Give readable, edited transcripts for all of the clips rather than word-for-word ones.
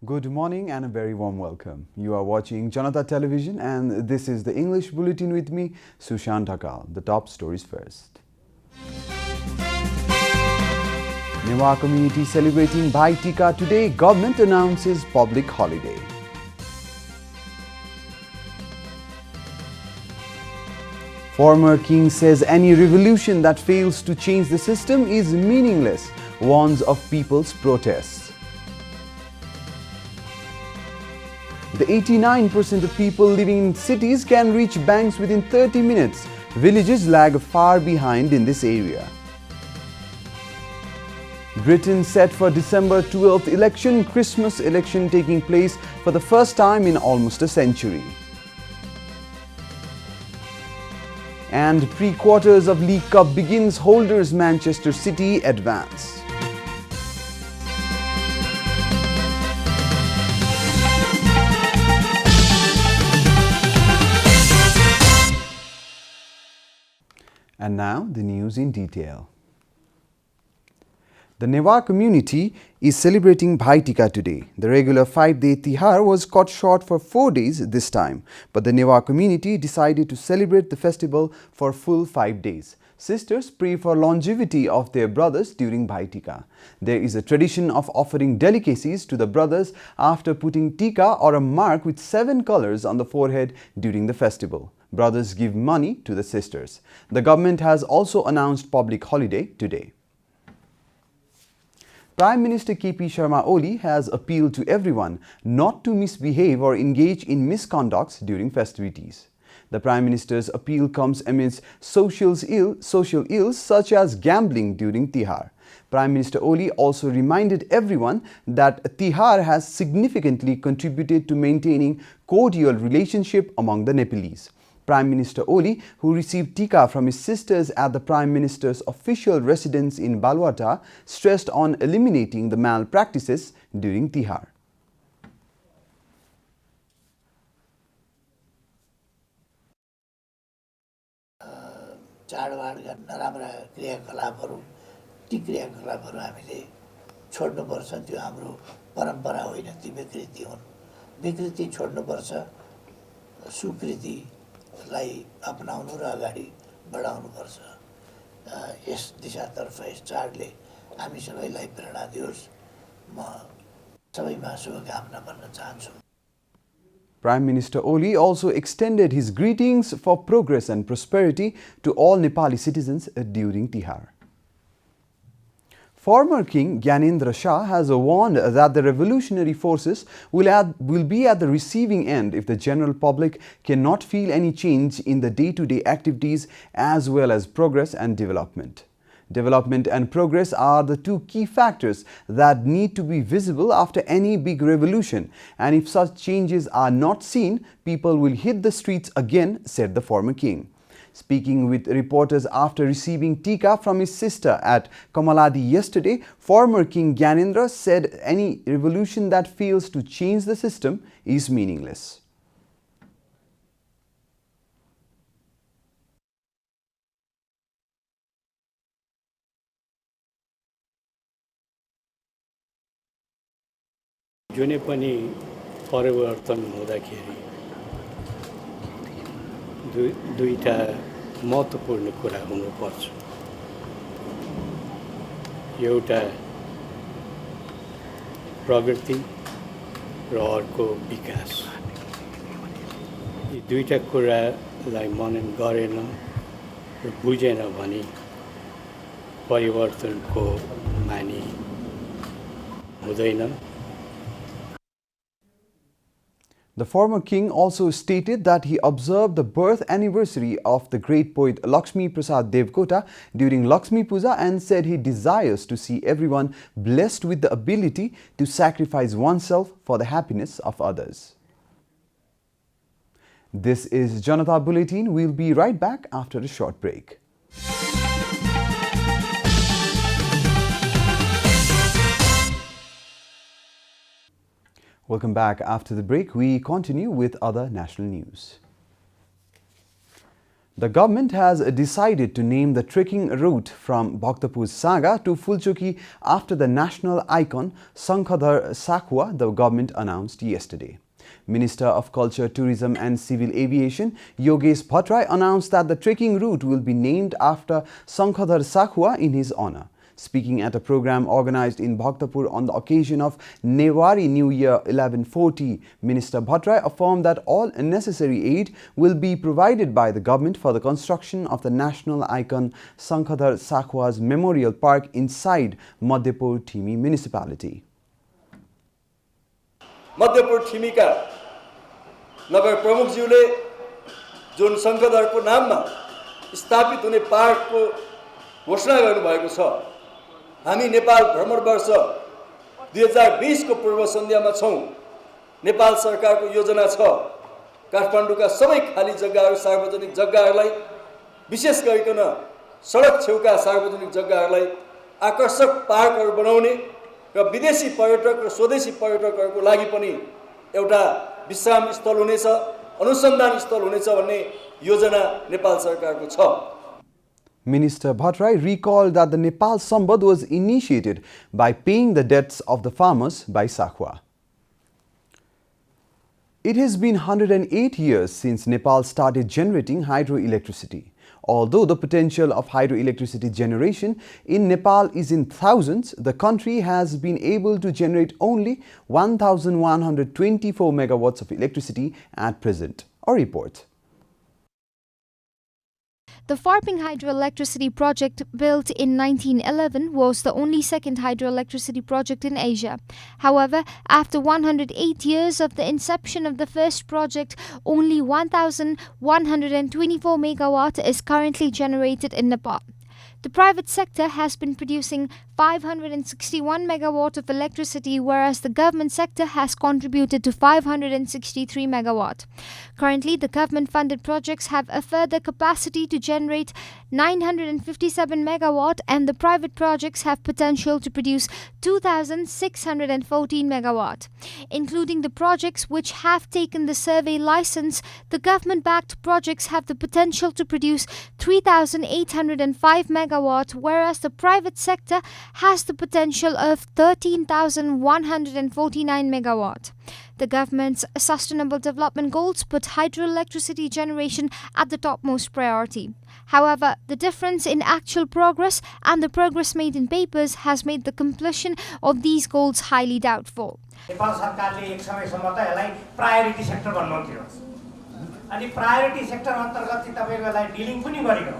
Good morning and a very warm welcome. You are watching Janata Television and this is the English Bulletin with me, Sushant Akal. The top stories first. Newa community celebrating Bhai Tika today. Government announces public holiday. Former king says any revolution that fails to change the system is meaningless, warns of people's protests. The 89% of people living in cities can reach banks within 30 minutes. Villages lag far behind in this area. Britain set for December 12th election, Christmas election taking place for the first time in almost a century. And pre-quarters of League Cup begins, holders Manchester City advance. And now the news in detail. The Newa community is celebrating Bhai Tika today. The regular 5-day Tihar was cut short for 4 days this time, but the Newa community decided to celebrate the festival for full 5 days. Sisters pray for longevity of their brothers during Bhai Tika. There is a tradition of offering delicacies to the brothers after putting tika or a mark with 7 colors on the forehead during the festival. Brothers give money to the sisters. The government has also announced public holiday today. Prime Minister KP Sharma Oli has appealed to everyone not to misbehave or engage in misconducts during festivities. The Prime Minister's appeal comes amidst social ills such as gambling during Tihar. Prime Minister Oli also reminded everyone that Tihar has significantly contributed to maintaining cordial relationship among the Nepalese. Prime Minister Oli, who received tika from his sisters at the Prime Minister's official residence in Balwata, stressed on eliminating the malpractices during Tihar. चाडबाडका नराम्रा क्रियाकलापहरू ती क्रियाकलापहरू हामीले छोड्नुपर्छ। त्यो हाम्रो परम्परा होइन, ती विकृति हुन्। विकृति छोड्नुपर्छ, सुकृतिलाई अपनाउनु र अगाडि बढाउनुपर्छ। यस दिशातर्फ यस चाडले हामी सबैलाई प्रेरणा दियोस्। म सबैमा शुभकामना भन्न चाहन्छु। Prime Minister Oli also extended his greetings for progress and prosperity to all Nepali citizens during Tihar. Former King Gyanendra Shah has warned that the revolutionary forces will be at the receiving end if the general public cannot feel any change in the day-to-day activities as well as progress and development. Development and progress are the two key factors that need to be visible after any big revolution, and if such changes are not seen, people will hit the streets again, said the former king. Speaking with reporters after receiving tika from his sister at Kamaladi yesterday, former King Gyanendra said any revolution that fails to change the system is meaningless. जुनै पनि परिवर्तन हुँदाखेरि दुईटा महत्त्वपूर्ण कुरा हुनुपर्छ। एउटा प्रगति र अर्को विकास। यी दुईटा कुरालाई मनन गरेन र बुझेन भने परिवर्तनको मानी हुँदैन। The former king also stated that he observed the birth anniversary of the great poet Lakshmi Prasad Devkota during Lakshmi Puja and said he desires to see everyone blessed with the ability to sacrifice oneself for the happiness of others. This is Janata Bulletin. We'll be right back after a short break. Welcome back. After the break, we continue with other national news. The government has decided to name the trekking route from Bhaktapur Saga to Phulchoki after the national icon Sankhadhar Sakhwa, the government announced yesterday. Minister of Culture, Tourism and Civil Aviation Yogesh Bhattrai announced that the trekking route will be named after Sankhadhar Sakhwa in his honor. Speaking at a program organized in Bhaktapur on the occasion of Newari New Year 1140, Minister Bhattrai affirmed that all necessary aid will be provided by the government for the construction of the national icon Sankhadhar Sakhwa's Memorial Park inside Madhyapur Thimi municipality. Madhyapur ठिमीका नगर प्रमुखज्यूले जुन शङ्खधरको नाममा स्थापित हुने पार्कको घोषणा गर्नुभएको छ। हामी नेपाल भ्रमण वर्ष 2020 को पूर्व सन्ध्यामा छौं। नेपाल सरकारको योजना छ काठमाडौँका सबै खाली जग्गाहरू सार्वजनिक जग्गाहरूलाई विशेष गरिकन सडक छेउका सार्वजनिक जग्गाहरूलाई आकर्षक पार्कहरू बनाउने र विदेशी पर्यटक र स्वदेशी पर्यटकहरूको लागि पनि एउटा विश्राम स्थल हुनेछ, अनुसन्धान स्थल हुनेछ भन्ने योजना नेपाल सरकारको छ। Minister Bhattrai recalled that the Nepal Sambad was initiated by paying the debts of the farmers by Sakhwa. It has been 108 years since Nepal started generating hydroelectricity. Although the potential of hydroelectricity generation in Nepal is in thousands, the country has been able to generate only 1,124 megawatts of electricity at present. A report. The Farping hydroelectricity project, built in 1911, was the only second hydroelectricity project in Asia. However, after 108 years of the inception of the first project, only 1,124 megawatt is currently generated in Nepal. The private sector has been producing 561 megawatt of electricity, whereas the government sector has contributed to 563 megawatt. Currently, the government-funded projects have a further capacity to generate 957 megawatt, and the private projects have potential to produce 2,614 megawatt. Including the projects which have taken the survey license, the government-backed projects have the potential to produce 3,805 megawatt, whereas the private sector has the potential of 13,149 megawatt. The government's sustainable development goals put hydroelectricity generation at the topmost priority. However, the difference in actual progress and the progress made in papers has made the completion of these goals highly doubtful. Nepal सरकारले एक समयसम्म त यसलाई priority sector भन्नुहुन्थ्यो अनि priority sector अन्तर्गत चाहिँ तपाईको यसलाई डिलिङ पनि गरेको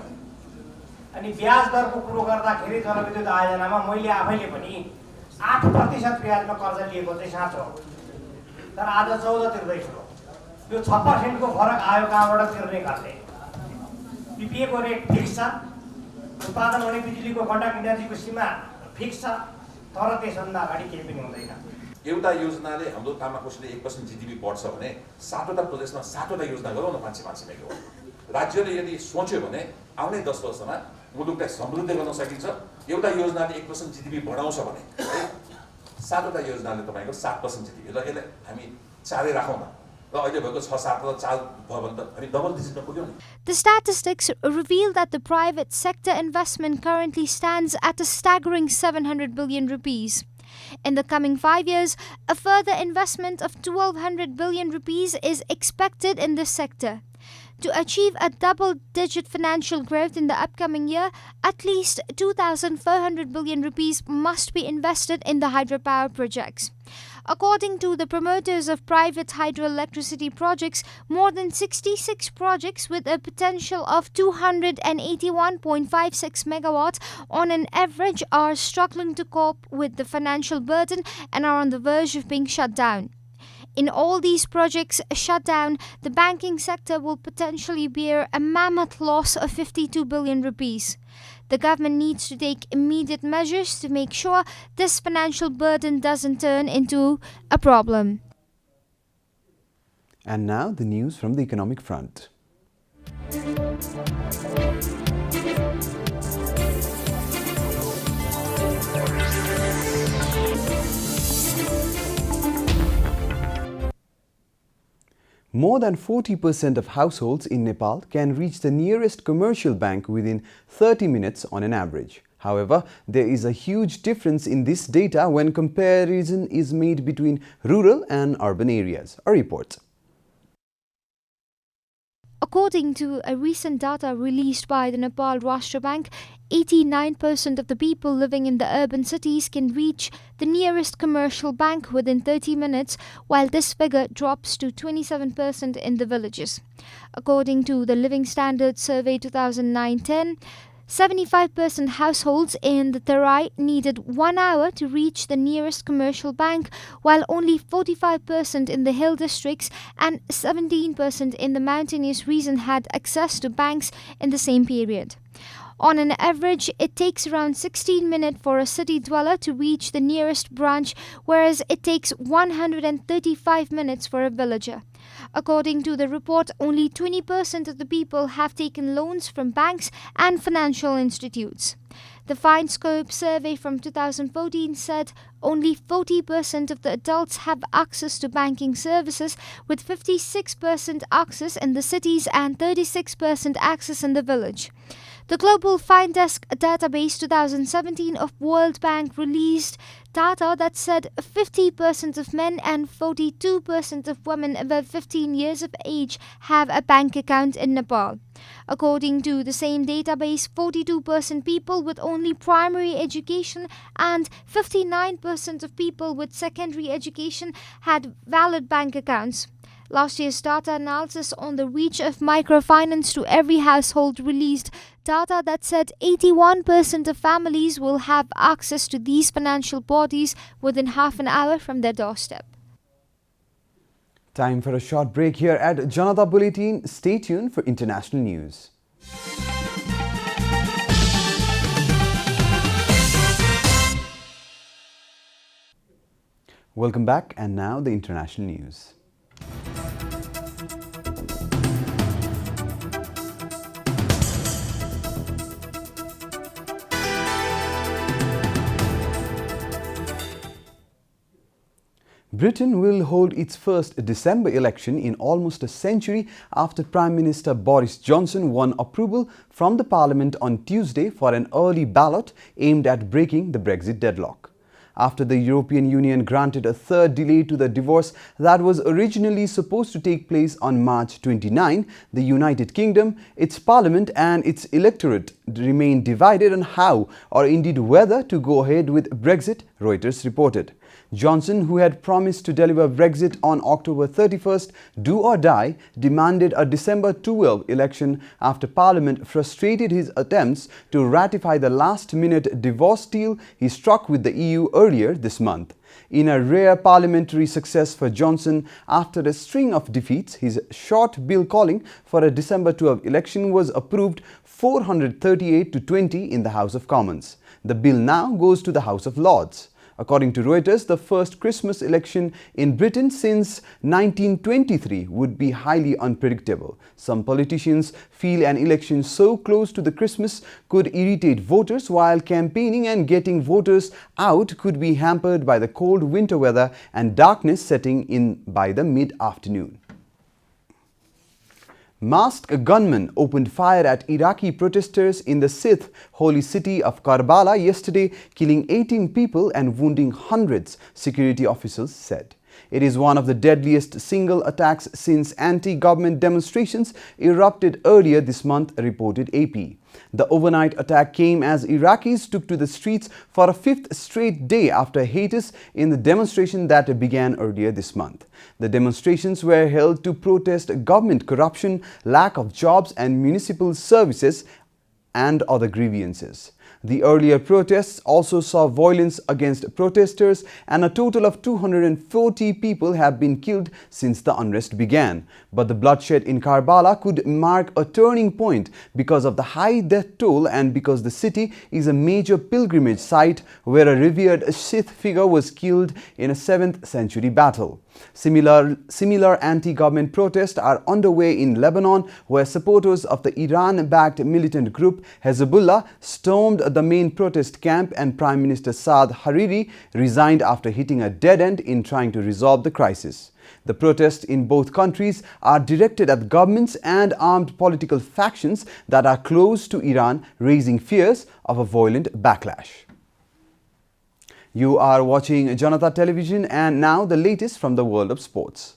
अनि ब्याज दरको कुरो गर्दाखेरि जलविद्युत आयोजनामा मैले आफैले पनि 8% ब्याजमा कर्जा लिएको चाहिँ साँचो हो तर आज 14 तिर्दैछु यो 6% को फरक आयो कहाँबाट तिर्ने गर्दै पीपीए को रेट फिक्स छ उत्पादन हुने बिजुलीको कन्ट्याक्ट इनर्जीको सीमा फिक्स छ तर त्यसभन्दा अगाडि केही पनि हुँदैन। एउटा योजनाले हाम्रो तामाकोषले 1% जीडीपी बढ्छ भने सातवटा प्रोजेक्टमा सातवटा योजना गरौँ न 500 मेगावाट। राज्यले यदि सोच्यो भने आउने 10 वर्षमा मुलुकलाई समृद्ध गर्न सकिन्छ। एउटा योजनाले 1% जीडीपी बढाउँछ भने सातवटा योजनाले तपाईको 7% जीडीपी ल यसले हामी चारै राखौँ न। The statistics reveal that the private sector investment currently stands at a staggering 700 billion rupees. In the coming 5 years, a further investment of 1,200 billion rupees is expected in this sector. To achieve a double-digit financial growth in the upcoming year, at least 2,400 billion rupees must be invested in the hydropower projects. According to the promoters of private hydroelectricity projects, more than 66 projects with a potential of 281.56 megawatts on an average are struggling to cope with the financial burden and are on the verge of being shut down. In all these projects shut down, the banking sector will potentially bear a mammoth loss of 52 billion rupees. The government needs to take immediate measures to make sure this financial burden doesn't turn into a problem. And now the news from the economic front. More than 40% of households in Nepal can reach the nearest commercial bank within 30 minutes on an average. However, there is a huge difference in this data when comparison is made between rural and urban areas. A report. According to a recent data released by the Nepal Rashtra Bank, 89% of the people living in the urban cities can reach the nearest commercial bank within 30 minutes, while this figure drops to 27% in the villages. According to the Living Standards Survey 2009-10, 75% households in the Terai needed 1 hour to reach the nearest commercial bank, while only 45% in the hill districts and 17% in the mountainous region had access to banks in the same period. On an average, it takes around 16 minutes for a city dweller to reach the nearest branch, whereas it takes 135 minutes for a villager. According to the report, only 20% of the people have taken loans from banks and financial institutes. The Fine Scope survey from 2014 said only 40% of the adults have access to banking services, with 56% access in the cities and 36% access in the village. The Global Findesk Database 2017 of World Bank released data that said 50% of men and 42% of women above 15 years of age have a bank account in Nepal. According to the same database, 42% people with only primary education and 59% of people with secondary education had valid bank accounts. Last year's data analysis on the reach of microfinance to every household released data that said 81% of families will have access to these financial bodies within half an hour from their doorstep. Time for a short break here at Janata Bulletin. Stay tuned for international news. Welcome back, and now the international news. Britain will hold its first December election in almost a century after Prime Minister Boris Johnson won approval from the Parliament on Tuesday for an early ballot aimed at breaking the Brexit deadlock. After the European Union granted a third delay to the divorce that was originally supposed to take place on March 29, the United Kingdom, its parliament and its electorate remain divided on how or indeed whether to go ahead with Brexit, Reuters reported. Johnson, who had promised to deliver Brexit on October 31st, do or die, demanded a December 12 election after Parliament frustrated his attempts to ratify the last-minute divorce deal he struck with the EU earlier this month. In a rare parliamentary success for Johnson, after a string of defeats, his short bill calling for a December 12 election was approved 438 to 20 in the House of Commons. The bill now goes to the House of Lords. According to Reuters, the first Christmas election in Britain since 1923 would be highly unpredictable. Some politicians feel an election so close to the Christmas could irritate voters, while campaigning and getting voters out could be hampered by the cold winter weather and darkness setting in by the mid-afternoon. Masked gunmen opened fire at Iraqi protesters in the Sikh holy city of Karbala yesterday, killing 18 people and wounding hundreds, security officials said. It is one of the deadliest single attacks since anti-government demonstrations erupted earlier this month, reported AP. The overnight attack came as Iraqis took to the streets for a fifth straight day after hiatus in the demonstration that began earlier this month. The demonstrations were held to protest government corruption, lack of jobs and municipal services, and other grievances. The earlier protests also saw violence against protesters, and a total of 240 people have been killed since the unrest began. But the bloodshed in Karbala could mark a turning point because of the high death toll and because the city is a major pilgrimage site where a revered Sikh figure was killed in a 7th century battle. Similar anti-government protests are underway in Lebanon, where supporters of the Iran-backed militant group Hezbollah stormed the main protest camp, and Prime Minister Saad Hariri resigned after hitting a dead end in trying to resolve the crisis. The protests in both countries are directed at governments and armed political factions that are close to Iran, raising fears of a violent backlash. You are watching Janata Television, and now the latest from the world of sports.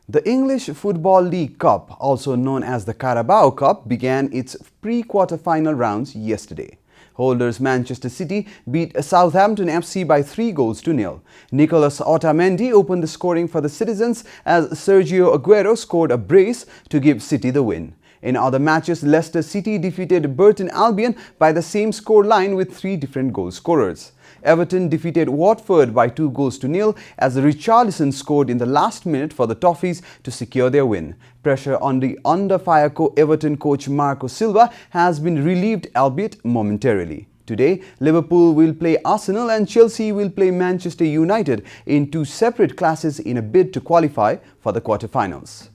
The English Football League Cup, also known as the Carabao Cup, began its pre-quarter-final rounds yesterday. Holders Manchester City beat Southampton FC by 3-0. Nicolas Otamendi opened the scoring for the citizens as Sergio Aguero scored a brace to give City the win. In other matches, Leicester City defeated Burton Albion by the same score line with 3 different goal scorers. Everton defeated Watford by 2-0 as Richarlison scored in the last minute for the Toffees to secure their win. Pressure on the under-fire Everton coach Marco Silva has been relieved, albeit momentarily. Today, Liverpool will play Arsenal and Chelsea will play Manchester United in 2 separate classes in a bid to qualify for the quarter-finals.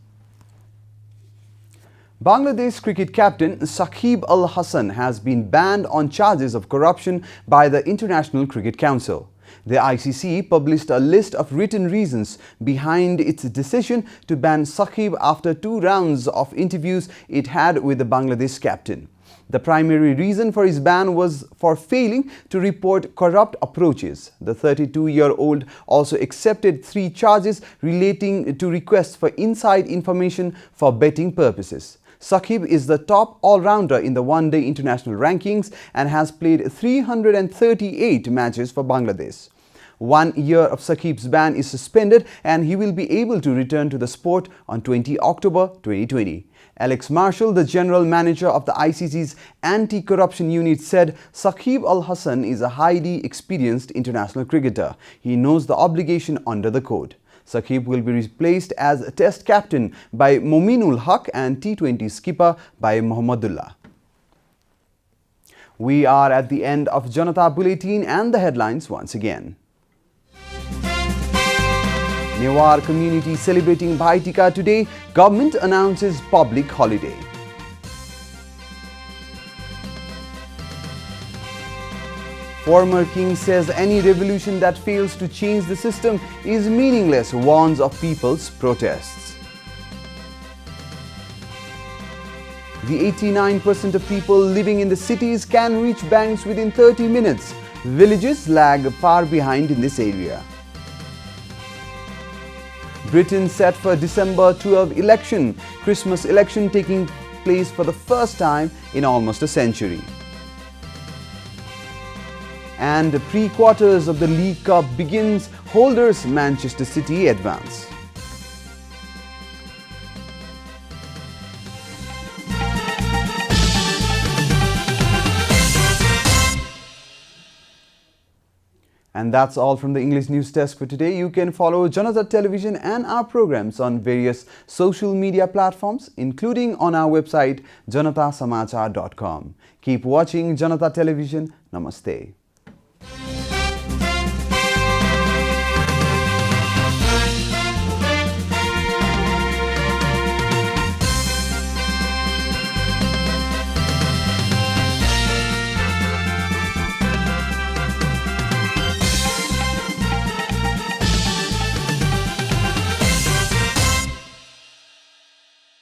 Bangladesh cricket captain Shakib Al Hasan has been banned on charges of corruption by the International Cricket Council. The ICC published a list of written reasons behind its decision to ban Shakib after 2 rounds of interviews it had with the Bangladesh captain. The primary reason for his ban was for failing to report corrupt approaches. The 32-year-old also accepted 3 charges relating to requests for inside information for betting purposes. Shakib is the top all-rounder in the one-day international rankings and has played 338 matches for Bangladesh. 1 year of Shakib's ban is suspended and he will be able to return to the sport on 20 October 2020. Alex Marshall, the general manager of the ICC's anti-corruption unit, said Shakib Al Hasan is a highly experienced international cricketer. He knows the obligation under the code. Shakib will be replaced as Test captain by Mominul Haq and T20 skipper by Mohammadullah. We are at the end of Janata Bulletin and the headlines once again. Newar community celebrating Bhai Tika today. Government announces public holiday. Former king says any revolution that fails to change the system is meaningless, warns of people's protests. The 89% of people living in the cities can reach banks within 30 minutes. Villages lag far behind in this area. Britain set for December 12 election, Christmas election taking place for the first time in almost a century. And the pre-quarters of the League Cup begins. Holders Manchester City advance. And that's all from the English News Desk for today. You can follow Janata Television and our programs on various social media platforms, including on our website janatasamachar.com. Keep watching Janata Television. Namaste.